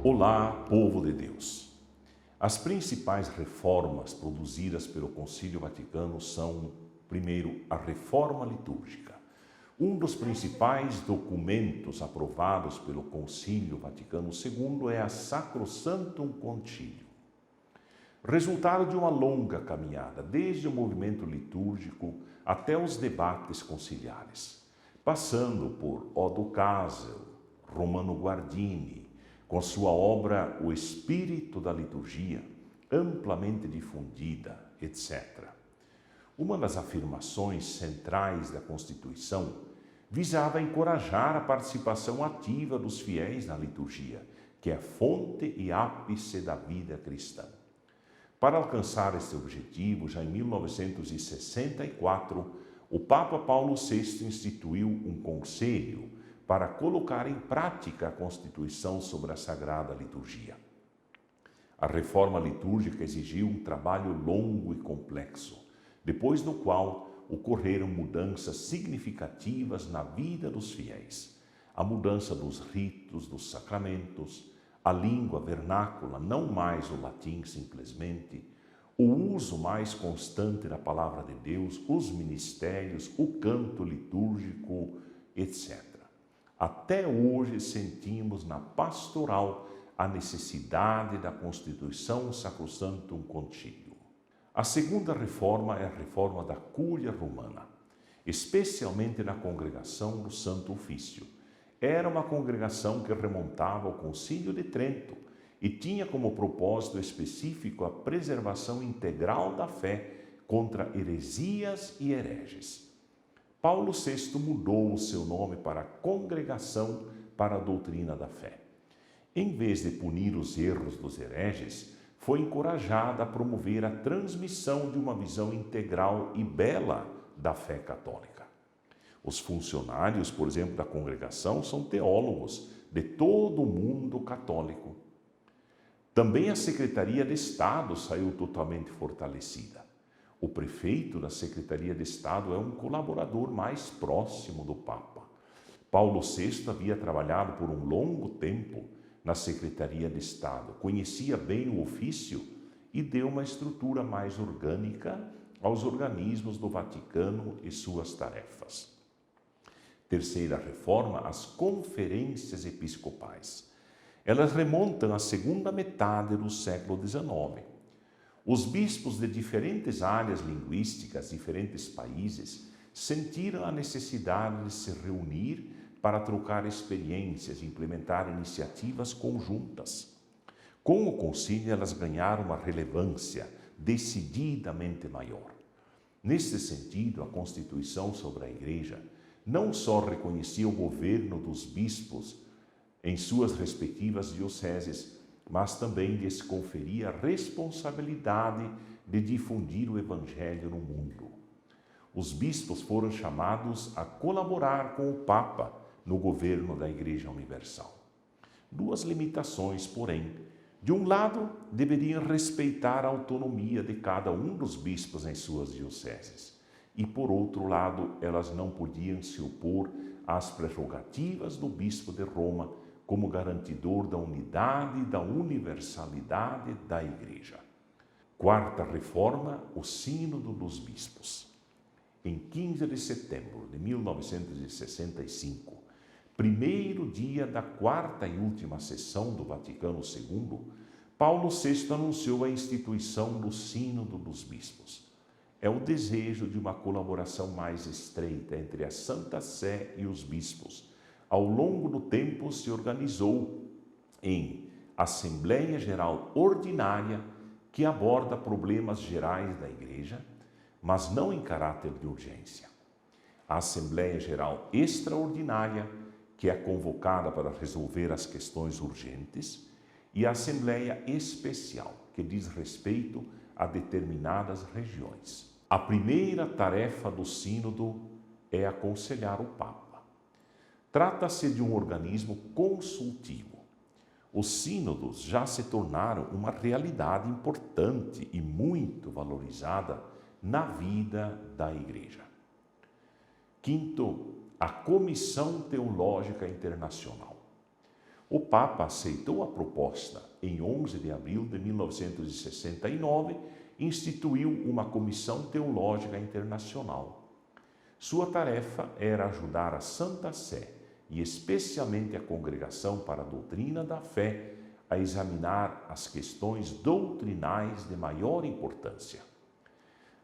Olá, povo de Deus! As principais reformas produzidas pelo Concílio Vaticano são, primeiro, a Reforma Litúrgica. Um dos principais documentos aprovados pelo Concílio Vaticano II é a Sacrosanctum Concilium. Resultado de uma longa caminhada, desde o movimento litúrgico até os debates conciliares, passando por Odo Casel, Romano Guardini, com sua obra O Espírito da Liturgia, amplamente difundida, etc. Uma das afirmações centrais da Constituição visava encorajar a participação ativa dos fiéis na liturgia, que é fonte e ápice da vida cristã. Para alcançar esse objetivo, já em 1964, o Papa Paulo VI instituiu um conselho para colocar em prática a Constituição sobre a Sagrada Liturgia. A reforma litúrgica exigiu um trabalho longo e complexo, depois do qual ocorreram mudanças significativas na vida dos fiéis. A mudança dos ritos, dos sacramentos, a língua vernácula, não mais o latim simplesmente, o uso mais constante da palavra de Deus, os ministérios, o canto litúrgico, etc. Até hoje sentimos na pastoral a necessidade da Constituição Sacrosanctum Concilium. A segunda reforma é a reforma da Cúria Romana, especialmente na congregação do Santo Ofício. Era uma congregação que remontava ao Concílio de Trento e tinha como propósito específico a preservação integral da fé contra heresias e hereges. Paulo VI mudou o seu nome para Congregação para a Doutrina da Fé. Em vez de punir os erros dos hereges, foi encorajada a promover a transmissão de uma visão integral e bela da fé católica. Os funcionários, por exemplo, da congregação são teólogos de todo o mundo católico. Também a Secretaria de Estado saiu totalmente fortalecida. O prefeito da Secretaria de Estado é um colaborador mais próximo do Papa. Paulo VI havia trabalhado por um longo tempo na Secretaria de Estado, conhecia bem o ofício e deu uma estrutura mais orgânica aos organismos do Vaticano e suas tarefas. Terceira reforma, as conferências episcopais. Elas remontam à segunda metade do século XIX. Os bispos de diferentes áreas linguísticas, diferentes países, sentiram a necessidade de se reunir para trocar experiências e implementar iniciativas conjuntas. Com o concílio, elas ganharam uma relevância decididamente maior. Nesse sentido, a Constituição sobre a Igreja não só reconhecia o governo dos bispos em suas respectivas dioceses, mas também lhes conferia a responsabilidade de difundir o Evangelho no mundo. Os bispos foram chamados a colaborar com o Papa no governo da Igreja Universal. Duas limitações, porém. De um lado, deveriam respeitar a autonomia de cada um dos bispos em suas dioceses. E, por outro lado, elas não podiam se opor às prerrogativas do bispo de Roma como garantidor da unidade e da universalidade da Igreja. Quarta reforma, o Sínodo dos Bispos. Em 15 de setembro de 1965, primeiro dia da quarta e última sessão do Vaticano II, Paulo VI anunciou a instituição do Sínodo dos Bispos. É o desejo de uma colaboração mais estreita entre a Santa Sé e os bispos. Ao longo do tempo se organizou em Assembleia Geral Ordinária, que aborda problemas gerais da Igreja, mas não em caráter de urgência. A Assembleia Geral Extraordinária, que é convocada para resolver as questões urgentes, e a Assembleia Especial, que diz respeito a determinadas regiões. A primeira tarefa do Sínodo é aconselhar o Papa. Trata-se de um organismo consultivo. Os sínodos já se tornaram uma realidade importante e muito valorizada na vida da Igreja. Quinto, a Comissão Teológica Internacional. O Papa aceitou a proposta. Em 11 de abril de 1969, instituiu uma comissão teológica internacional. Sua tarefa era ajudar a Santa Sé, e especialmente a Congregação para a Doutrina da Fé, a examinar as questões doutrinais de maior importância.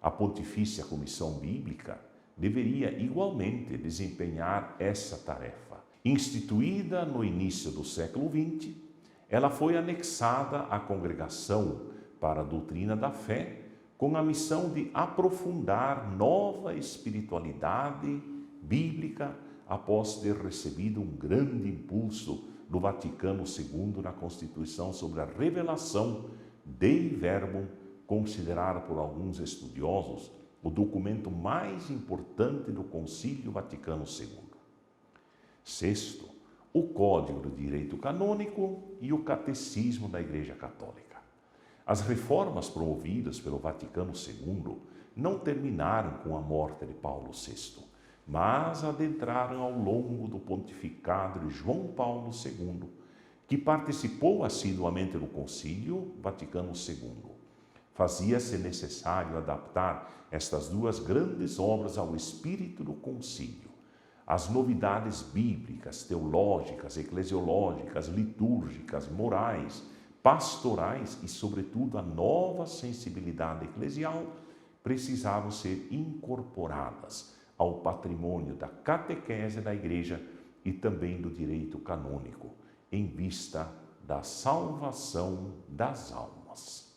A Pontifícia Comissão Bíblica deveria igualmente desempenhar essa tarefa. Instituída no início do século XX, ela foi anexada à Congregação para a Doutrina da Fé, com a missão de aprofundar nova espiritualidade bíblica após ter recebido um grande impulso do Vaticano II na Constituição sobre a revelação Dei Verbum, considerado por alguns estudiosos o documento mais importante do Concílio Vaticano II. Sexto, o Código do Direito Canônico e o Catecismo da Igreja Católica. As reformas promovidas pelo Vaticano II não terminaram com a morte de Paulo VI, mas adentraram ao longo do pontificado de João Paulo II, que participou assiduamente do Concílio Vaticano II. Fazia-se necessário adaptar estas duas grandes obras ao espírito do concílio. As novidades bíblicas, teológicas, eclesiológicas, litúrgicas, morais, pastorais e, sobretudo, a nova sensibilidade eclesial precisavam ser incorporadas ao patrimônio da catequese da Igreja e também do direito canônico, em vista da salvação das almas.